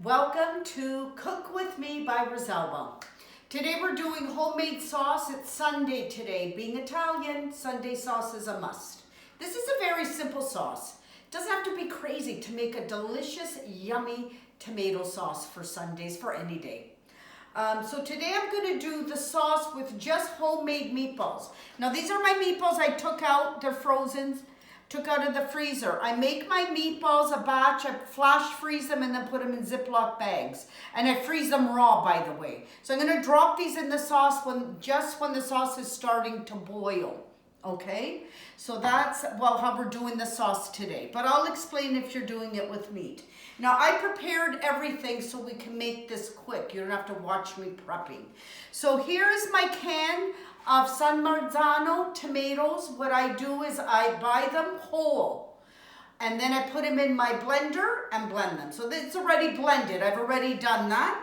Welcome to Cook With Me by Rosalba. Today we're doing homemade sauce. It's Sunday today. Being Italian, Sunday sauce is a must. This is a very simple sauce. It doesn't have to be crazy to make a delicious, yummy tomato sauce for Sundays, for any day. So today I'm going to do the sauce with just homemade meatballs. Now these are my meatballs I took out. They're frozen. Took out of the freezer. I make my meatballs a batch, I flash freeze them and then put them in Ziploc bags. And I freeze them raw, by the way. So I'm gonna drop these in the sauce just when the sauce is starting to boil. Okay? So that's how we're doing the sauce today. But I'll explain if you're doing it with meat. Now I prepared everything so we can make this quick. You don't have to watch me prepping. So here is my can of San Marzano tomatoes. What I do is I buy them whole and then I put them in my blender and blend them. So it's already blended. I've already done that.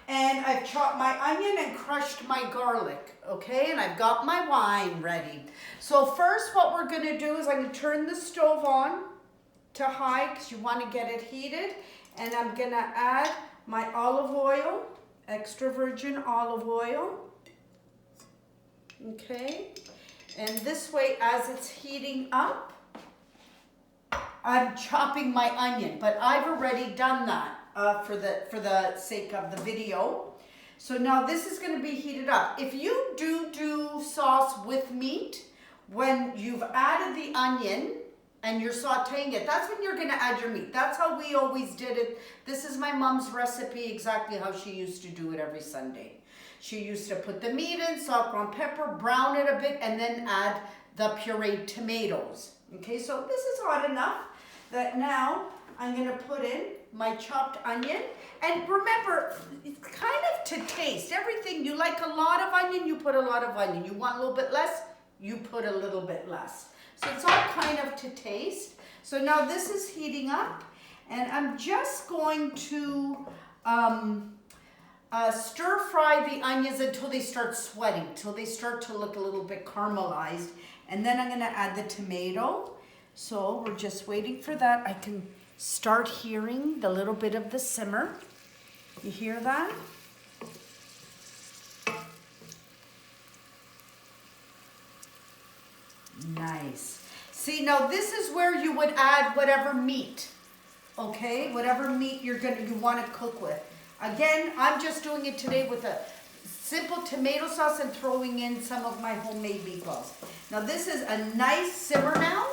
And I've chopped my onion and crushed my garlic, okay? And I've got my wine ready. So first what we're gonna do is I'm gonna turn the stove on to high because you wanna get it heated. And I'm gonna add my olive oil, extra virgin olive oil. Okay, and this way as it's heating up, I'm chopping my onion, but I've already done that for the sake of the video. So now this is going to be heated up. If you do sauce with meat, when you've added the onion and you're sauteing it, that's when you're going to add your meat. That's how we always did it. This is my mom's recipe, exactly how she used to do it every Sunday. She used to put the meat in, salt, ground pepper, brown it a bit, and then add the pureed tomatoes. Okay, so this is hot enough that now I'm going to put in my chopped onion. And remember, it's kind of to taste. Everything, you like a lot of onion, you put a lot of onion. You want a little bit less, you put a little bit less. So it's all kind of to taste. So now this is heating up, and I'm just going to stir fry the onions until they start sweating, till they start to look a little bit caramelized. And then I'm gonna add the tomato. So we're just waiting for that. I can start hearing the little bit of the simmer. You hear that? Nice. See, now this is where you would add whatever meat, okay? Whatever meat you want to cook with. Again, I'm just doing it today with a simple tomato sauce and throwing in some of my homemade meatballs. Now this is a nice simmer now.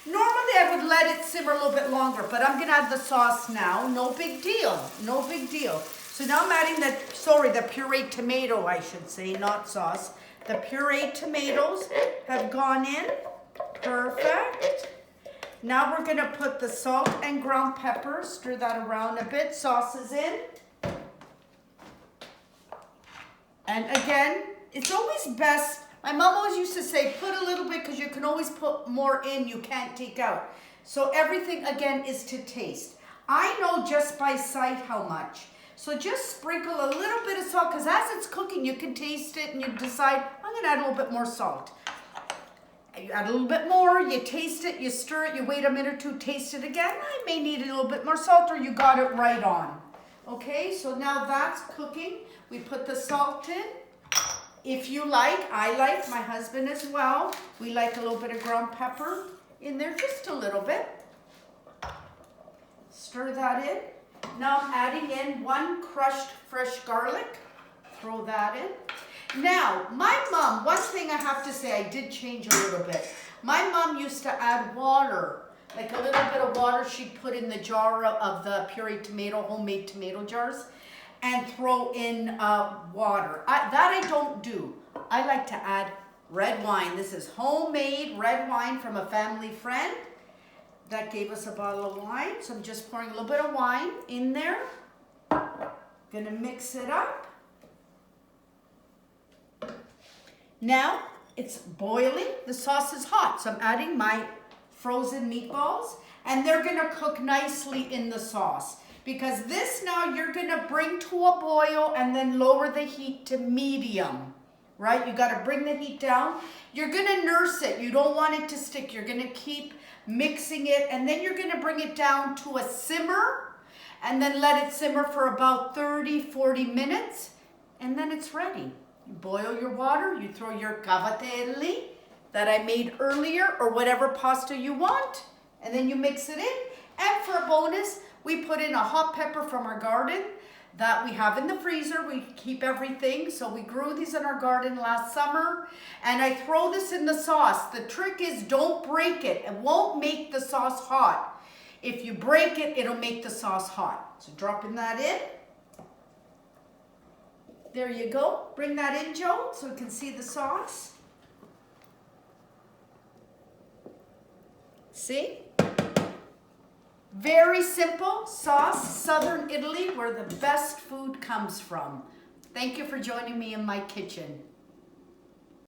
Normally I would let it simmer a little bit longer, but I'm gonna add the sauce now. No big deal, no big deal. So now I'm adding the pureed tomato, I should say, not sauce. The pureed tomatoes have gone in, perfect. Now we're gonna put the salt and ground pepper, stir that around a bit, sauce is in. And again, it's always best, my mom always used to say, put a little bit because you can always put more in, you can't take out. So everything, again, is to taste. I know just by sight how much. So just sprinkle a little bit of salt because as it's cooking, you can taste it and you decide, I'm going to add a little bit more salt. You add a little bit more, you taste it, you stir it, you wait a minute or two, taste it again. I may need a little bit more salt or you got it right on. Okay, so now that's cooking. We put the salt in. If you like, I like, my husband as well. We like a little bit of ground pepper in there, just a little bit. Stir that in. Now I'm adding in one crushed fresh garlic. Throw that in. Now, my mom, one thing I have to say, I did change a little bit. My mom used to add water. Like a little bit of water she'd put in the jar of the pureed tomato, homemade tomato jars, and throw in water. That I don't do. I like to add red wine. This is homemade red wine from a family friend that gave us a bottle of wine. So I'm just pouring a little bit of wine in there. Gonna mix it up. Now it's boiling. The sauce is hot, so I'm adding my frozen meatballs, and they're gonna cook nicely in the sauce because this now you're gonna bring to a boil and then lower the heat to medium, right? You gotta bring the heat down. You're gonna nurse it. You don't want it to stick. You're gonna keep mixing it, and then you're gonna bring it down to a simmer, and then let it simmer for about 30-40 minutes, and then it's ready. You boil your water, you throw your cavatelli that I made earlier, or whatever pasta you want, and then you mix it in. And for a bonus, we put in a hot pepper from our garden that we have in the freezer. We keep everything, so we grew these in our garden last summer, and I throw this in the sauce. The trick is don't break it. It won't make the sauce hot. If you break it, it'll make the sauce hot. So dropping that in. There you go. Bring that in, Joe, so we can see the sauce. See? Very simple sauce, Southern Italy, where the best food comes from. Thank you for joining me in my kitchen.